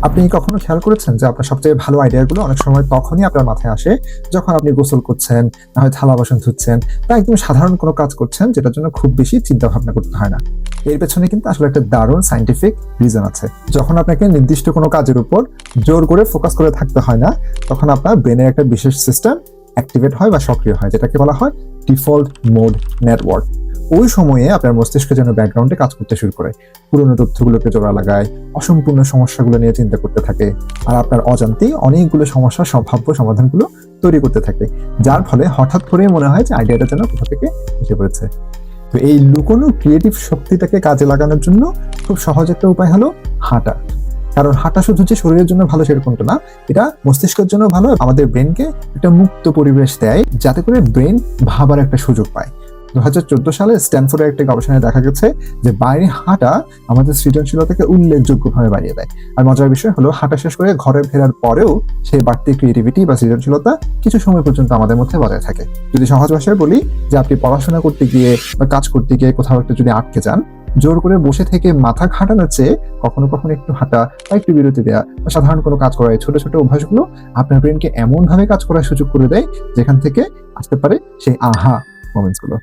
আপনি কখনো খেয়াল করেছেন যে আপনার সবচেয়ে ভালো আইডিয়াগুলো অনেক সময় তখনই আপনার মাথায় আসে যখন আপনি গোসল করছেন, না হয় থালা বাসন ধুচ্ছেন, বা একদম সাধারণ কোনো কাজ করছেন যেটার জন্য খুব বেশি চিন্তা ভাবনা করতে হয় না। এর পেছনে কিন্তু আসলে একটা দারুণ সায়েন্টিফিক রিজন আছে। যখন আপনাকে নির্দিষ্ট কোনো কাজের উপর জোর করে ফোকাস করে থাকতে হয় না, তখন আপনার ব্রেনের একটা বিশেষ সিস্টেম অ্যাক্টিভেট হয় বা সক্রিয় হয়, যেটাকে বলা হয় ডিফল্ট মোড নেটওয়ার্ক। ওই সময়ে আপনার মস্তিষ্ক যেন ব্যাকগ্রাউন্ডে কাজ করতে শুরু করে, পুরোনো তথ্যগুলোকে জোড়া লাগায়, অসম্পূর্ণ সমস্যাগুলো নিয়ে চিন্তা করতে থাকে, আর আপনার অজান্তেই অনেকগুলো সমস্যার সম্ভাব্য সমাধানগুলো তৈরি করতে থাকে, যার ফলে হঠাৎ করে মনে হয় যে আইডিয়াটা যেন কোথা থেকে এসে পড়েছে। তো এই লুকোনো ক্রিয়েটিভ শক্তিটাকে কাজে লাগানোর জন্য খুব সহজ একটা উপায় হলো হাঁটা। কারণ হাঁটা শুধু যে শরীরের জন্য ভালো সেরকমটা না, এটা মস্তিষ্কের জন্য ভালো। আমাদের ব্রেনকে একটা মুক্ত পরিবেশ দেয়, যাতে করে ব্রেন ভাবার একটা সুযোগ পায়। 2014 সালে স্ট্যানফোর্ডের একটা গবেষণায় দেখা গেছে যে বাইরে হাঁটা আমাদের সৃজনশীলতাকে উল্লেখযোগ্যভাবে বাড়িয়ে দেয়। আর মজার বিষয় হলো, হাঁটা শেষ করে ঘরে ফেরার পরেও সেই বাড়তি ক্রিয়েটিভিটি বা সৃজনশীলতা কিছু সময় পর্যন্ত আমাদের মধ্যে বজায় থাকে। যদি সহজ ভাষায় বলি, যে আপনি পড়াশোনা করতে গিয়ে বা কাজ করতে গিয়ে কোথাও একটা যদি আটকে যান, জোর করে বসে থেকে মাথা খাটানোর চেয়ে কখনো কখনো একটু হাঁটা বা একটু বিরতি দেওয়া বা সাধারণ কোনো কাজ করা, এই ছোট ছোট অভ্যাসগুলো আপনার ব্রেনকে এমন ভাবে কাজ করার সুযোগ করে দেয় যেখান থেকে আসতে পারে সেই আহা মোমেন্টস গুলো।